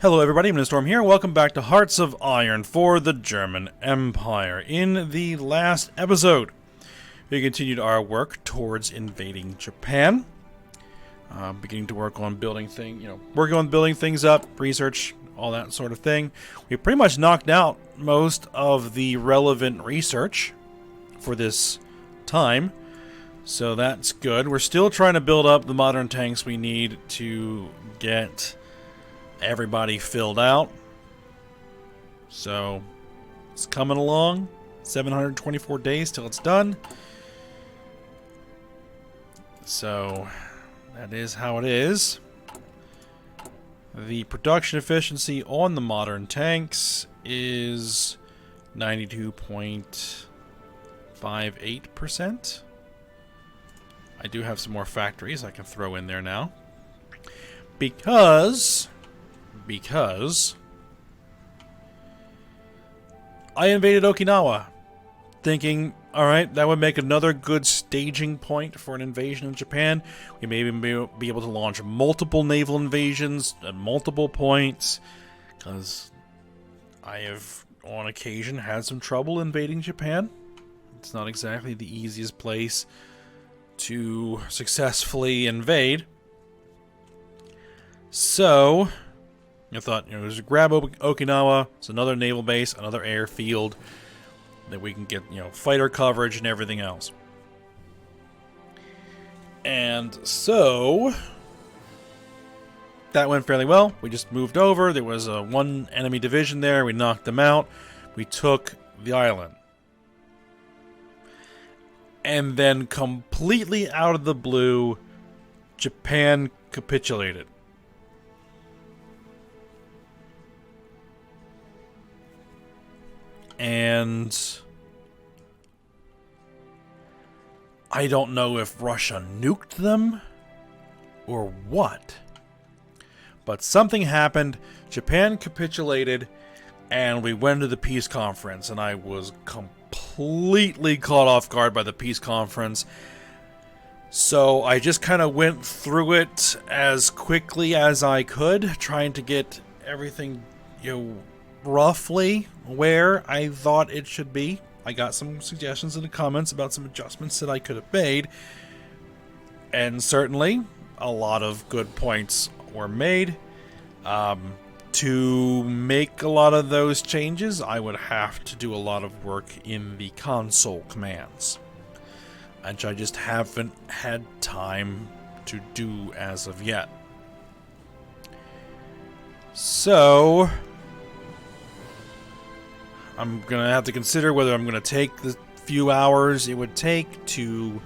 Hello everybody, I'm Storm here. Welcome back to Hearts of Iron for the German Empire. In the last episode, we continued our work towards invading Japan. Beginning to work on building things up, research, all that sort of thing. We pretty much knocked out most of the relevant research for this time, so that's good. We're still trying to build up the modern tanks we need to get everybody filled out. So it's coming along. 724 days till it's done. So that is how it is. The production efficiency on the modern tanks is 92.58%. I do have some more factories I can throw in there now. Because I invaded Okinawa, thinking, alright, that would make another good staging point for an invasion of Japan. We may even be able to launch multiple naval invasions at multiple points, because I have, on occasion, had some trouble invading Japan. It's not exactly the easiest place to successfully invade. So I thought, just grab Okinawa. It's another naval base, another airfield that we can get, fighter coverage and everything else. And so that went fairly well. We just moved over. There was one enemy division there. We knocked them out. We took the island. And then completely out of the blue, Japan capitulated. And I don't know if Russia nuked them or what. But something happened. Japan capitulated and we went to the peace conference, and I was completely caught off guard by the peace conference. So I just kind of went through it as quickly as I could, trying to get everything, roughly where I thought it should be. I got some suggestions in the comments about some adjustments that I could have made, and certainly a lot of good points were made. To make a lot of those changes, I would have to do a lot of work in the console commands, which I just haven't had time to do as of yet. So I'm going to have to consider whether I'm going to take the few hours it would take to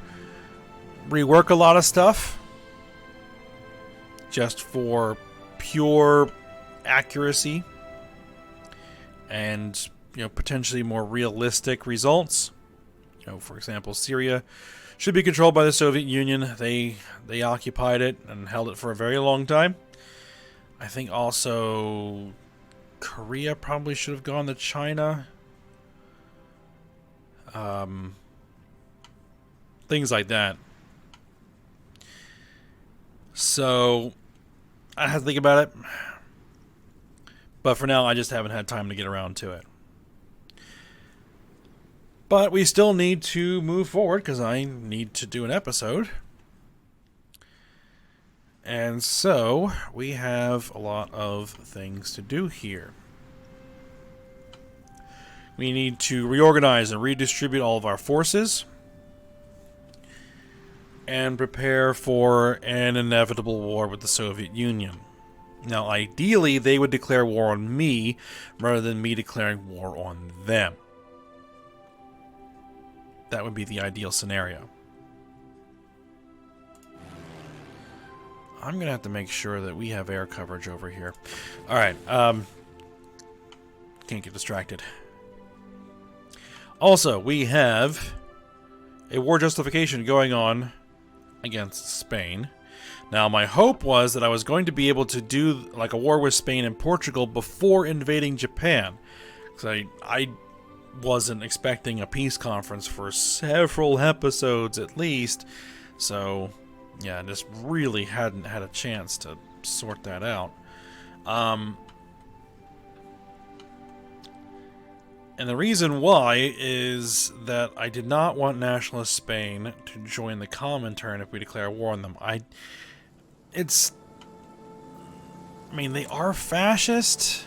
rework a lot of stuff just for pure accuracy and, potentially more realistic results. For example, Syria should be controlled by the Soviet Union. They occupied it and held it for a very long time. I think also Korea probably should have gone to China. Things like that. So I have to think about it. But for now, I just haven't had time to get around to it. But we still need to move forward because I need to do an episode. And so we have a lot of things to do here. We need to reorganize and redistribute all of our forces and prepare for an inevitable war with the Soviet Union. Now, ideally, they would declare war on me rather than me declaring war on them. That would be the ideal scenario. I'm going to have to make sure that we have air coverage over here. Alright, can't get distracted. Also, we have a war justification going on against Spain. Now, my hope was that I was going to be able to do like a war with Spain and Portugal before invading Japan. Because I wasn't expecting a peace conference for several episodes at least. So, yeah, I just really hadn't had a chance to sort that out. And the reason why is that I did not want nationalist Spain to join the Comintern if we declare war on them. I mean, they are fascist,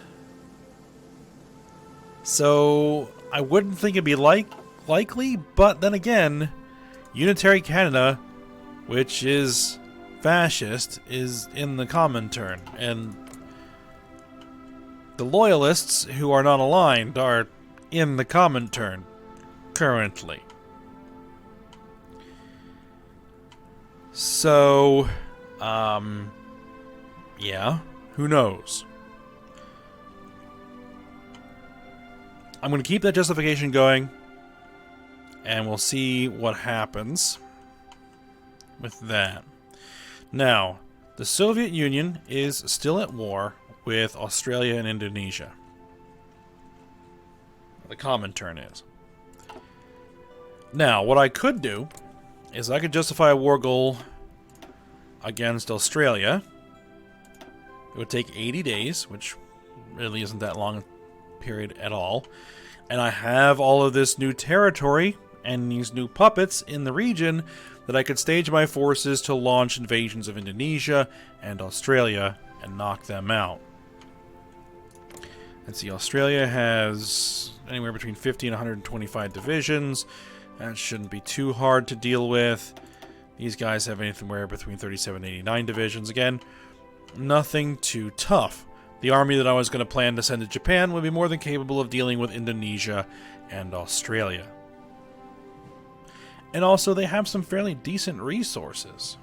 so I wouldn't think it'd be likely, but then again, Unitary Canada, which is fascist, is in the Comintern, and the Loyalists, who are not aligned, are in the Comintern currently. So, yeah, who knows? I'm going to keep that justification going, and we'll see what happens with that. Now, the Soviet Union is still at war with Australia and Indonesia. The Comintern is. Now, what I could do is I could justify a war goal against Australia. It would take 80 days, which really isn't that long a period at all. And I have all of this new territory and these new puppets in the region that I could stage my forces to launch invasions of Indonesia and Australia and knock them out. Let's see, Australia has anywhere between 50 and 125 divisions. That shouldn't be too hard to deal with. These guys have anywhere between 37 and 89 divisions. Again, nothing too tough. The army that I was going to plan to send to Japan would be more than capable of dealing with Indonesia and Australia. And also, they have some fairly decent resources.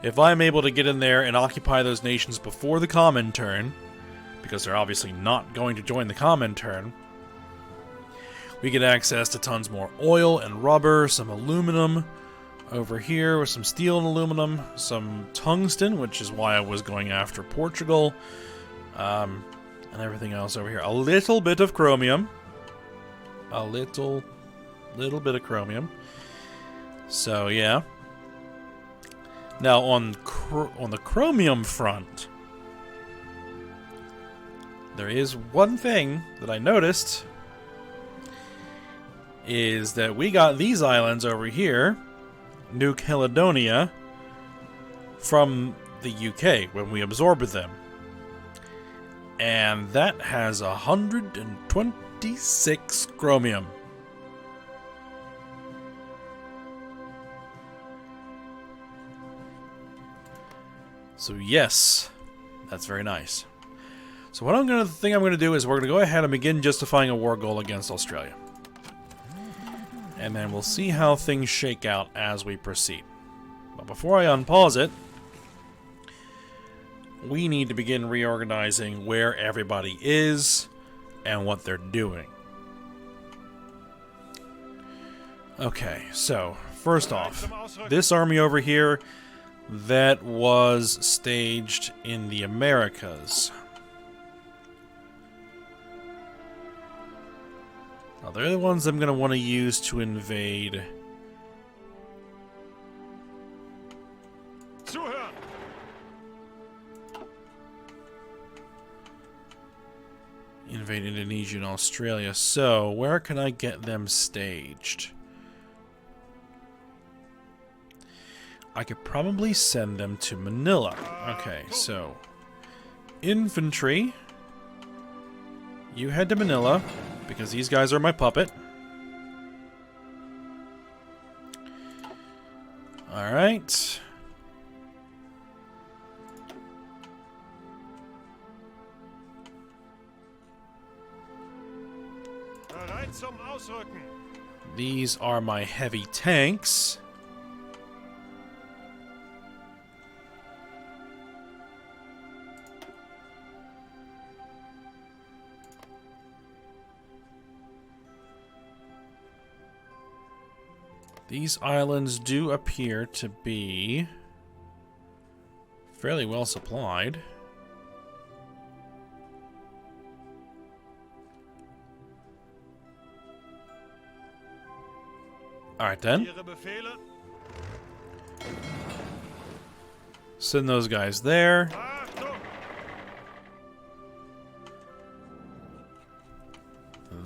If I'm able to get in there and occupy those nations before the Comintern, because they're obviously not going to join the Comintern, we get access to tons more oil and rubber, some aluminum over here with some steel and aluminum, some tungsten, which is why I was going after Portugal, and everything else over here. A little bit of chromium. A little bit of chromium. So, yeah. Now, on the chromium front, there is one thing that I noticed, is that we got these islands over here, New Caledonia, from the UK when we absorbed them. And that has 126 chromium. So yes, that's very nice. So what I'm going to do is we're going to go ahead and begin justifying a war goal against Australia. And then we'll see how things shake out as we proceed. But before I unpause it, we need to begin reorganizing where everybody is and what they're doing. Okay, so first off, this army over here that was staged in the Americas. Now, they're the ones I'm going to want to use to invade Indonesia and Australia. So, where can I get them staged? I could probably send them to Manila. Okay, so infantry, you head to Manila, because these guys are my puppet. Alright. These are my heavy tanks. These islands do appear to be fairly well supplied. Alright then. Send those guys there.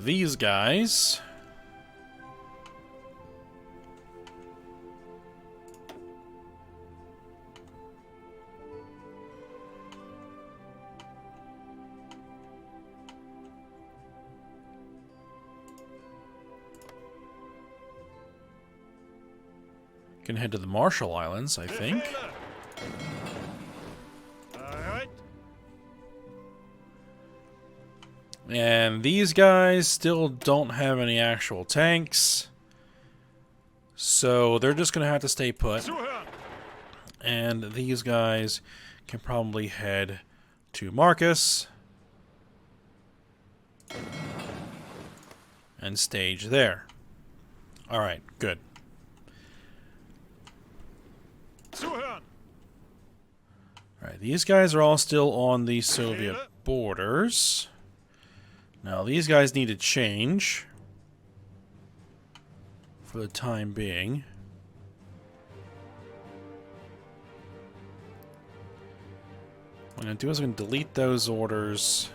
these guys can head to the Marshall Islands, I think. And these guys still don't have any actual tanks, so they're just going to have to stay put. And these guys can probably head to Marcus and stage there. Alright, good. Alright, these guys are all still on the Soviet borders. Now, these guys need to change for the time being. What I'm going to do is I'm going to delete those orders.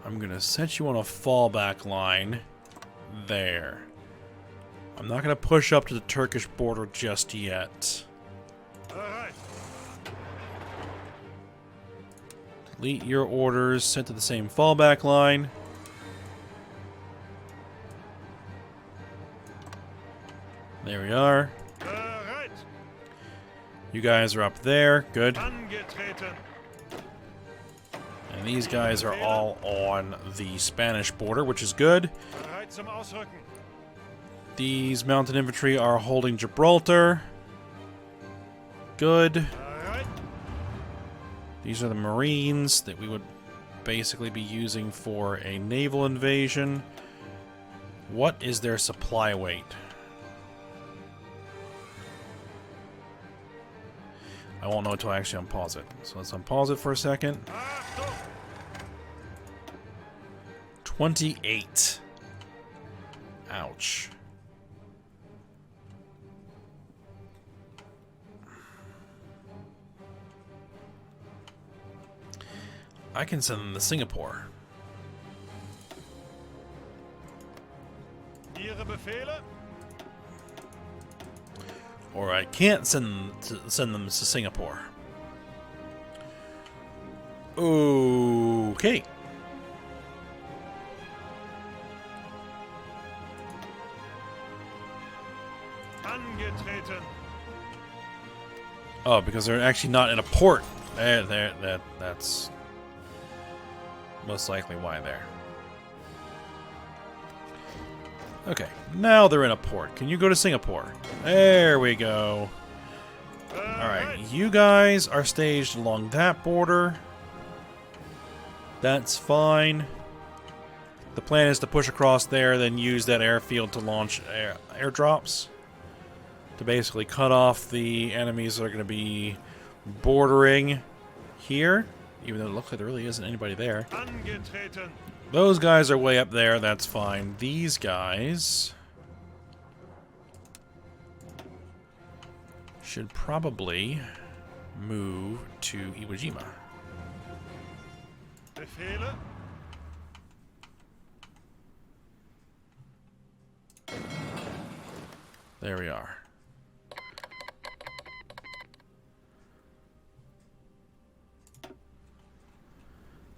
I'm going to set you on a fallback line there. I'm not going to push up to the Turkish border just yet. Delete your orders, sent to the same fallback line. There we are. You guys are up there. Good. And these guys are all on the Spanish border, which is good. These mounted infantry are holding Gibraltar. Good. These are the Marines that we would basically be using for a naval invasion. What is their supply weight? I won't know until I actually unpause it. So let's unpause it for a second. 28. Ouch. I can send them to Singapore. Or I can't send them to Singapore. Okay. Oh, because they're actually not in a port. That's most likely why there. Okay, now they're in a port. Can you go to Singapore? There we go. Alright, you guys are staged along that border. That's fine. The plan is to push across there, then use that airfield to launch airdrops. To basically cut off the enemies that are going to be bordering here. Even though it looks like there really isn't anybody there. Those guys are way up there, that's fine. These guys should probably move to Iwo Jima. There we are.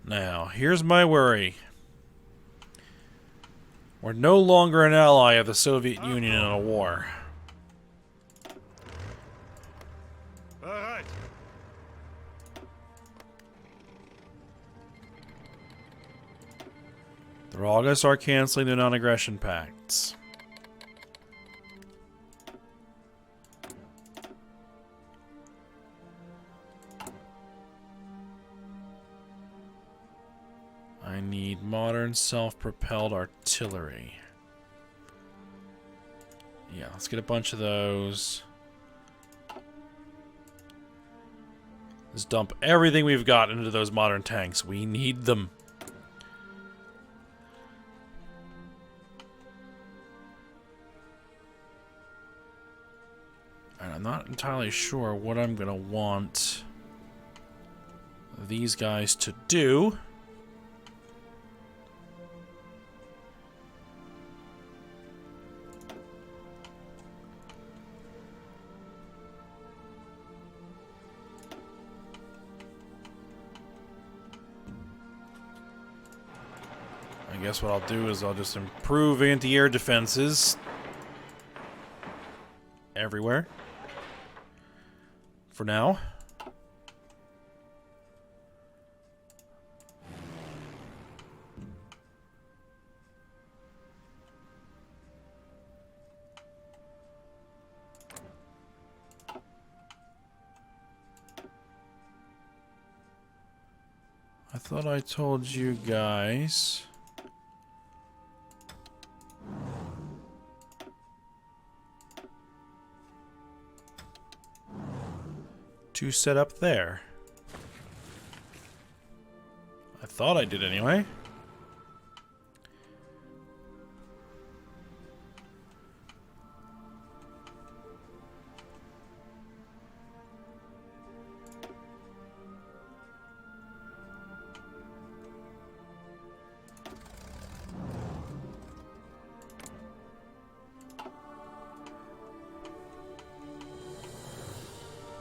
Now, here's my worry. We're no longer an ally of the Soviet Union in a war. They're all going to start canceling their non-aggression pacts. I need modern self-propelled artillery. Yeah, let's get a bunch of those. Let's dump everything we've got into those modern tanks. We need them. And I'm not entirely sure what I'm going to want these guys to do. guess what I'll do is I'll just improve anti-air defenses everywhere for now. I thought I told you guys to set up there. I thought I did anyway.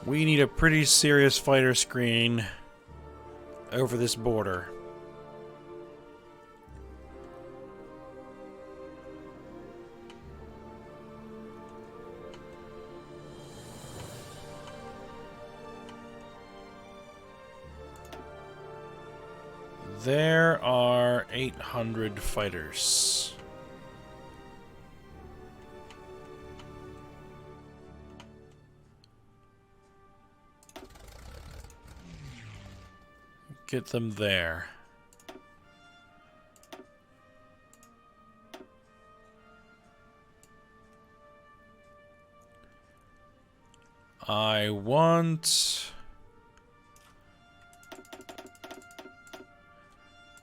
We need a pretty serious fighter screen over this border. There are 800 fighters. Get them there. I want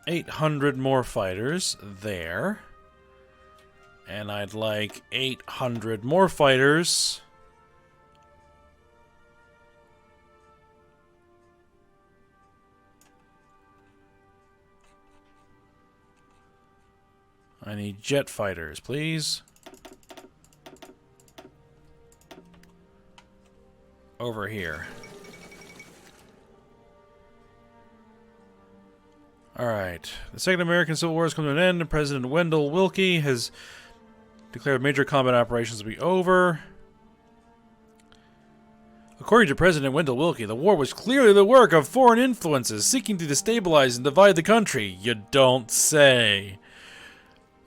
800 more fighters there. And I'd like 800 more fighters I need jet fighters, please. Over here. Alright. The Second American Civil War has come to an end, and President Wendell Willkie has declared major combat operations to be over. According to President Wendell Willkie, the war was clearly the work of foreign influences seeking to destabilize and divide the country. You don't say.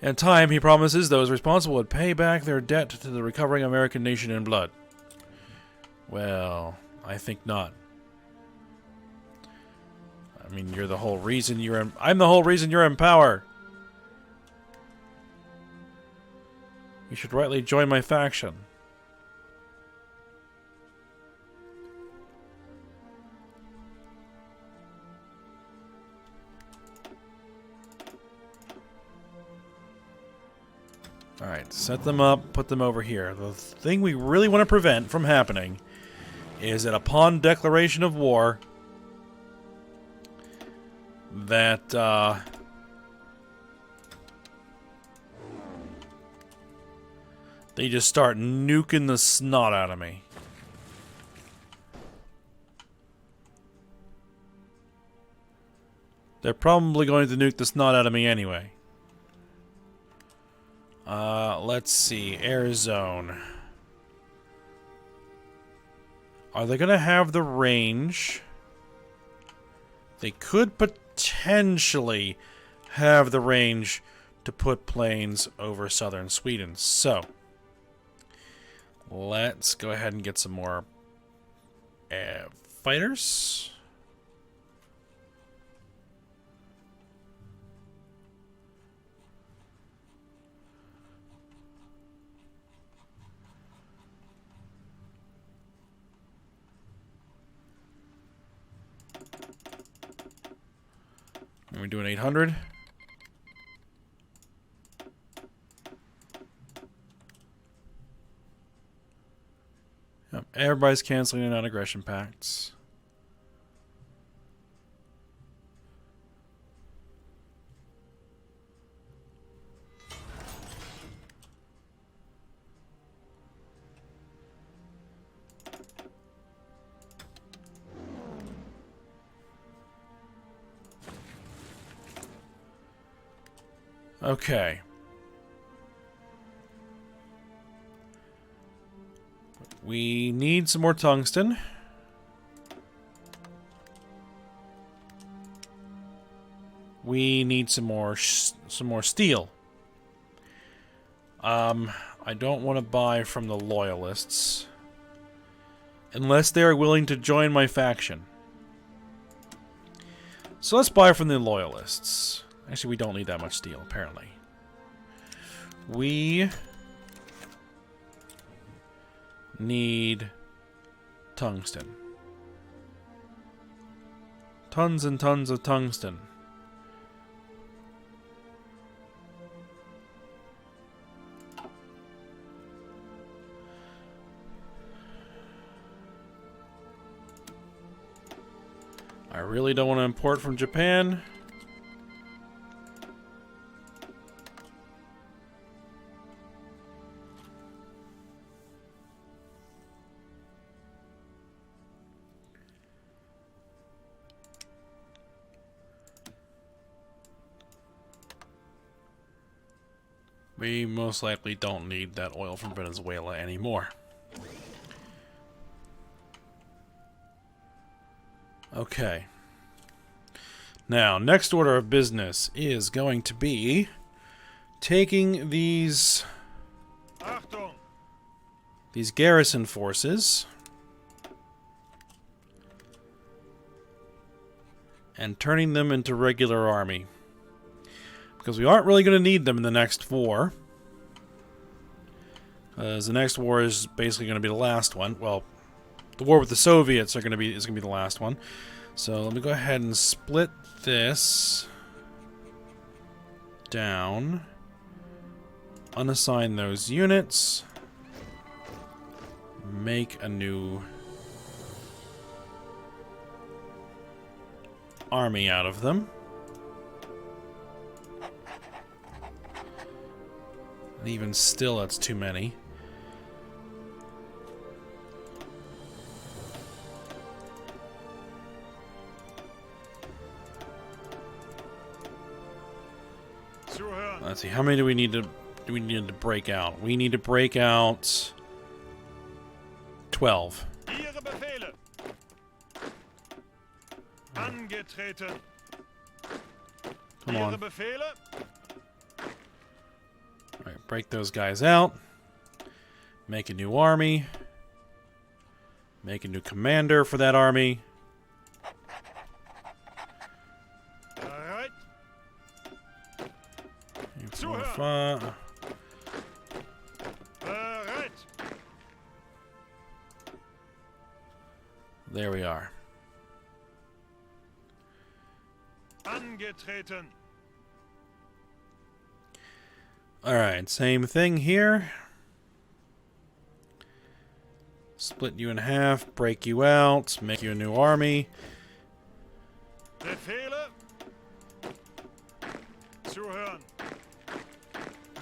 In time, he promises those responsible would pay back their debt to the recovering American nation in blood. Well, I think not. I mean, you're the whole reason you're in... I'm the whole reason you're in power. You should rightly join my faction. Alright, set them up, put them over here. The thing we really want to prevent from happening is that upon declaration of war, that, they just start nuking the snot out of me. They're probably going to nuke the snot out of me anyway. Let's see. Air zone. Are they going to have the range? They could potentially have the range to put planes over southern Sweden. So, let's go ahead and get some more fighters. Are we doing 800? Yep, everybody's canceling the non-aggression pacts. Okay. We need some more tungsten. We need some more steel. I don't want to buy from the loyalists unless they are willing to join my faction. So let's buy from the loyalists. Actually, we don't need that much steel, apparently. We need tungsten. Tons and tons of tungsten. I really don't want to import from Japan. We most likely don't need that oil from Venezuela anymore. Okay. Now, next order of business is going to be taking these garrison forces and turning them into regular army. Because we aren't really going to need them in the next war. As the next war is basically going to be the last one. Well, the war with the Soviets is going to be the last one. So let me go ahead and split this down. Unassign those units. Make a new army out of them. And even still, that's too many. Let's see, how many do we need to break out? We need to break out 12. Come on. Alright, break those guys out. Make a new army. Make a new commander for that army. There we are. Alright, same thing here. Split you in half, break you out, make you a new army.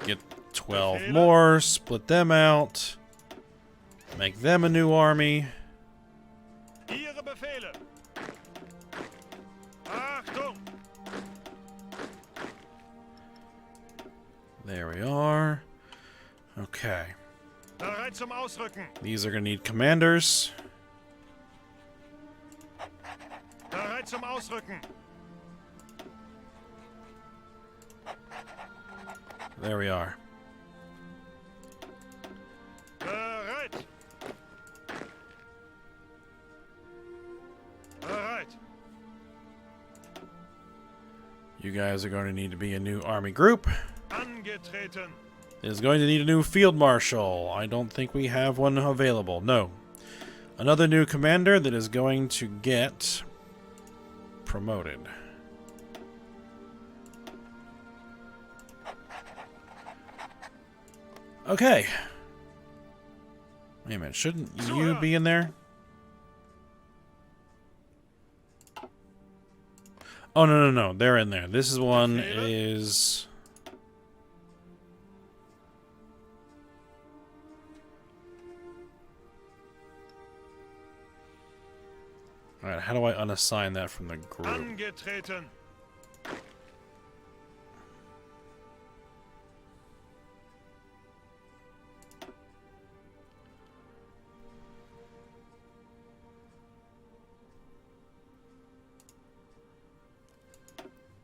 Get 12 more, split them out, make them a new army. There we are. Okay. These are going to need commanders. There we are. You guys are going to need to be a new army group. Is going to need a new field marshal. I don't think we have one available. No. Another new commander that is going to get promoted. Okay. Wait a minute. Shouldn't you be in there? Oh, no. They're in there. This is one is... Alright, how do I unassign that from the group?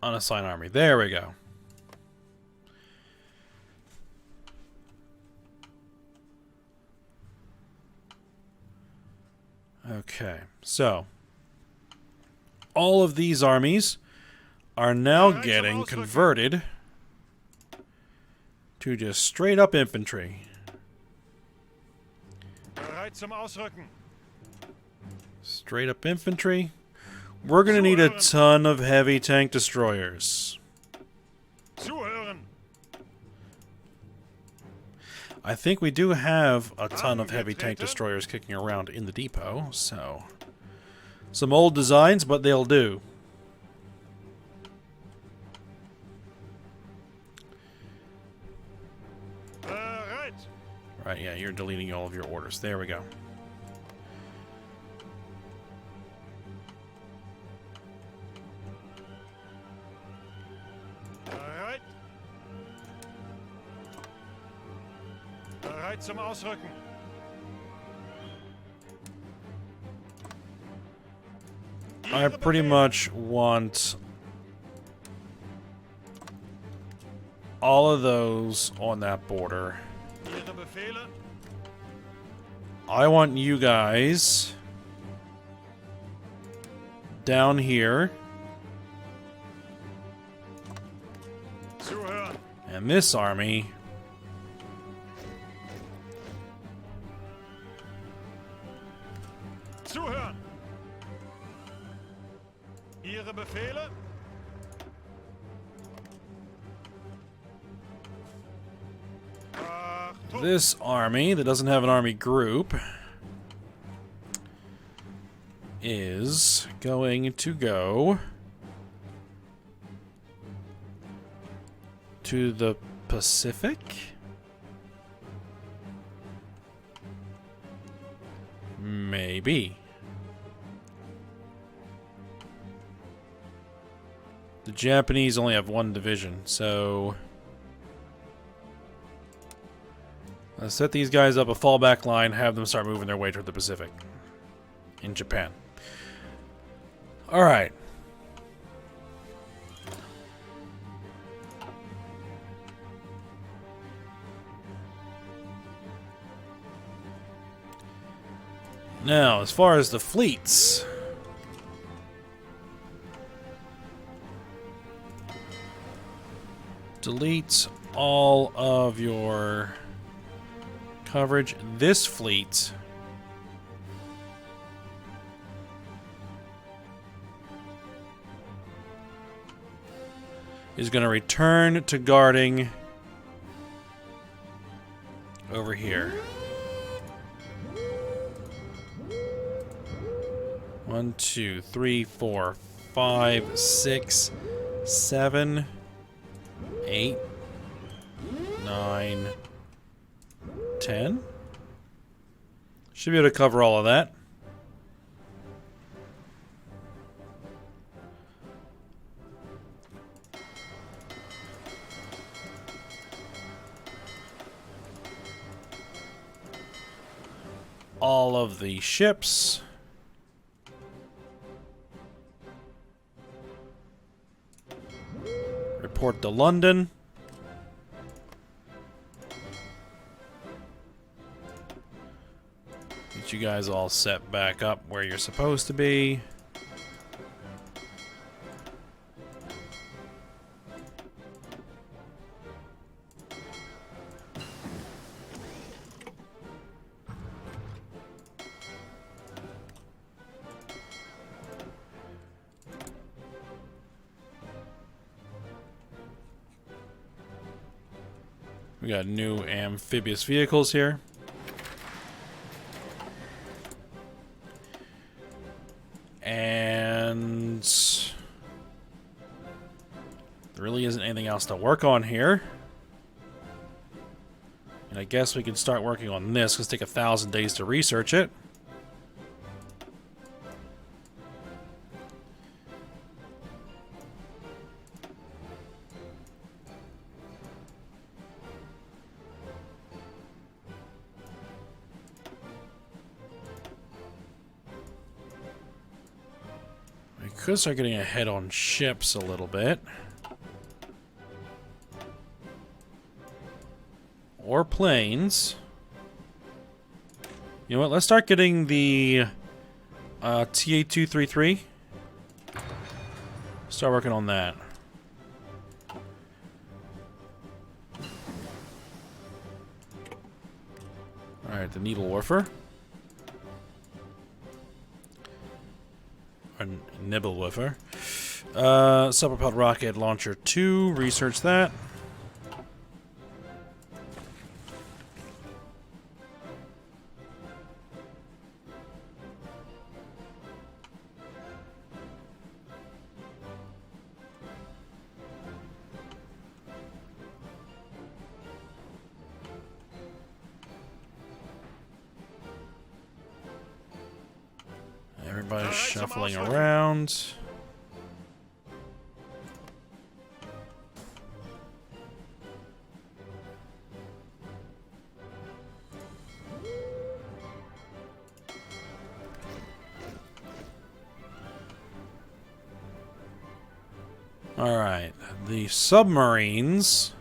Unassign army. There we go. Okay, so all of these armies are now getting converted to just straight up infantry. Straight up infantry. We're going to need a ton of heavy tank destroyers. I think we do have a ton of heavy tank destroyers kicking around in the depot, so... Some old designs, but they'll do. Right, yeah, you're deleting all of your orders. There we go. Zum Ausrücken. I pretty much want all of those on that border. I want you guys down here. And this army Zuhören! Ihre Befehle? This army that doesn't have an army group is going to go to the Pacific? Maybe. The Japanese only have one division, so let's set these guys up a fallback line, have them start moving their way toward the Pacific in Japan. Alright. Now, as far as the fleets, delete all of your coverage. This fleet is going to return to guarding over here. 1, 2, 3, 4, 5, 6, 7, 8, 9, 10. Should be able to cover all of that. All of the ships. Report to London. Get you guys all set back up where you're supposed to be. We got new amphibious vehicles here. And there really isn't anything else to work on here. And I guess we can start working on this, because it'll take 1,000 days to research it. could start getting ahead on ships a little bit. Or planes. You know what? Let's start getting the TA-233. Start working on that. Alright, the Needle Warfer. Or Nibble Warfer. Self-propelled rocket launcher 2. Research that. Everybody's shuffling around. All right, the submarines.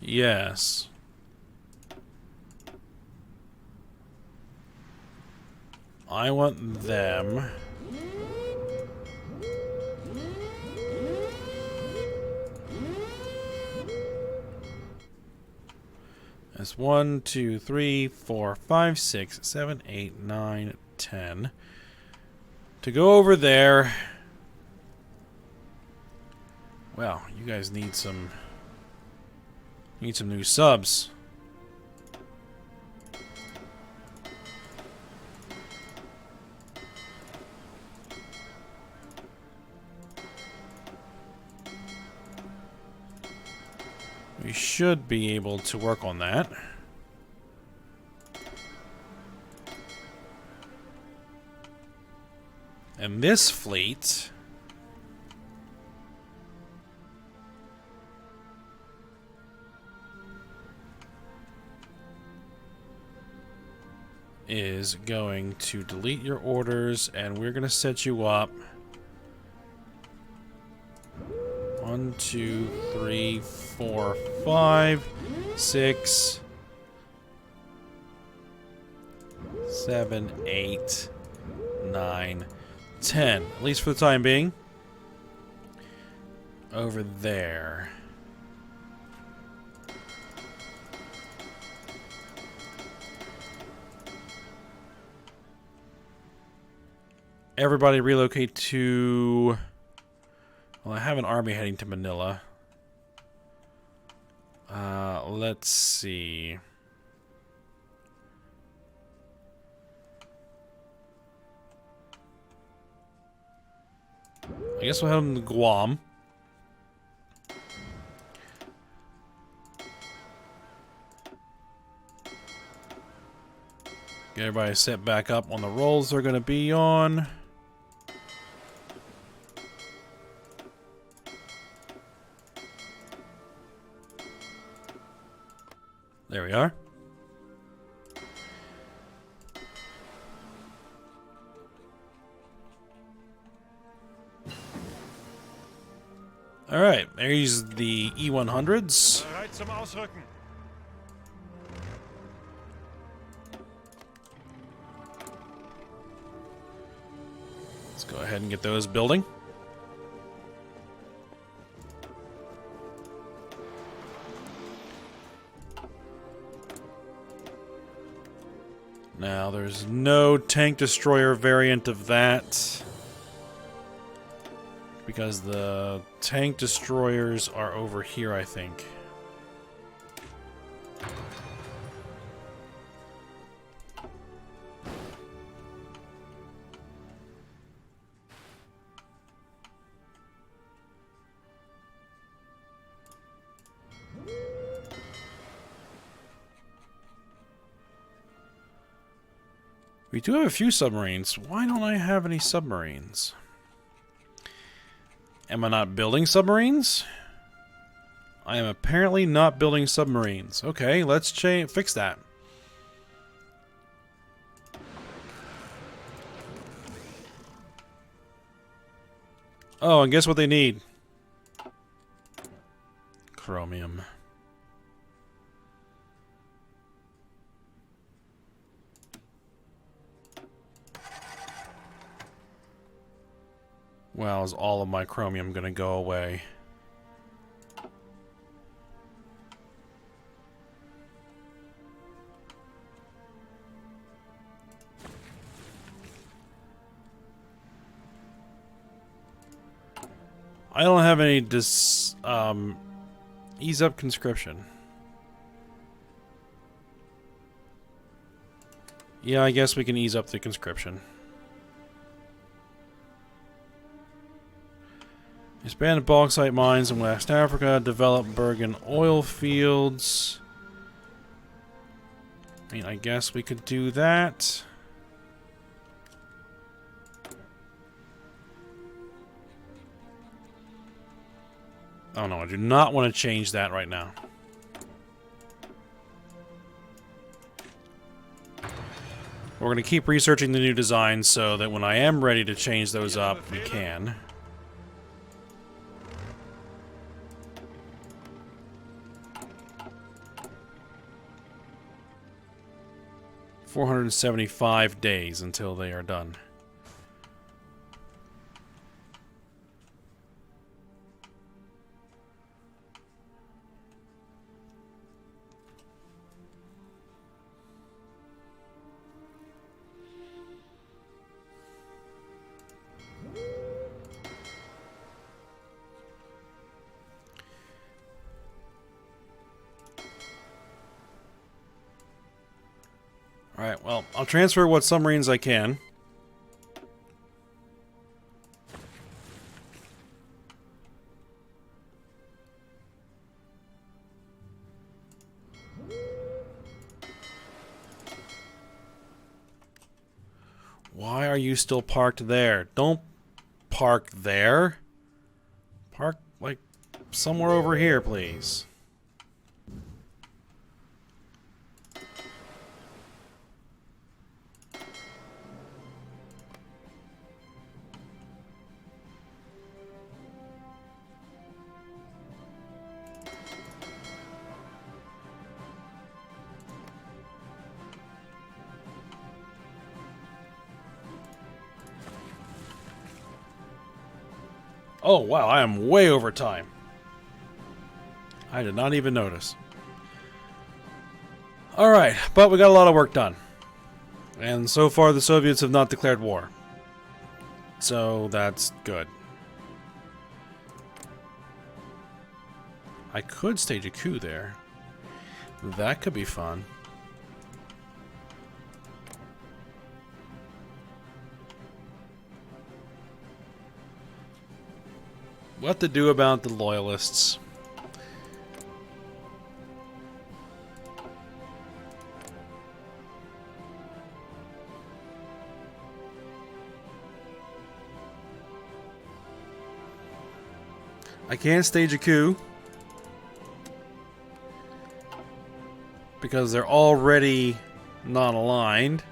Yes. I want them. That's 1, 2, 3, 4, 5, 6, 7, 8, 9, 10. To go over there. Wow, you guys need some new subs. We should be able to work on that. And this fleet is going to delete your orders, and we're going to set you up. 1, 2, 3, 4, 5, 6, 7, 8, 9, 10. At least for the time being. Over there. Everybody relocate to... Well, I have an army heading to Manila. Let's see. I guess we'll head them to Guam. Get everybody set back up on the rolls they're going to be on. There we are. All right, there's the E-100s. Bereit zum Ausrücken. Let's go ahead and get those building. Now, there's no tank destroyer variant of that, because the tank destroyers are over here, I think. We do have a few submarines. Why don't I have any submarines? Am I not building submarines? I am apparently not building submarines. Okay, let's fix that. Oh, and guess what they need? Chromium. Well, is all of my chromium gonna go away? I don't have any ease up conscription. Yeah, I guess we can ease up the conscription. Expand bauxite mines in West Africa. Develop Bergen oil fields. I mean, I guess we could do that. Oh no, I do not want to change that right now. We're going to keep researching the new designs so that when I am ready to change those up, we can. $475 days until they are done. Alright, well, I'll transfer what submarines I can. Why are you still parked there? Don't park there. Park, like, somewhere over here, please. Oh, wow, I am way over time. I did not even notice. Alright, but we got a lot of work done. And so far the Soviets have not declared war. So that's good. I could stage a coup there. That could be fun. What to do about the loyalists? I can't stage a coup because they're already not aligned.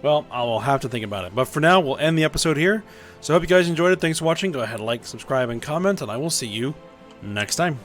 Well, I will have to think about it. But for now, we'll end the episode here. So I hope you guys enjoyed it. Thanks for watching. Go ahead, like, subscribe, and comment, and I will see you next time.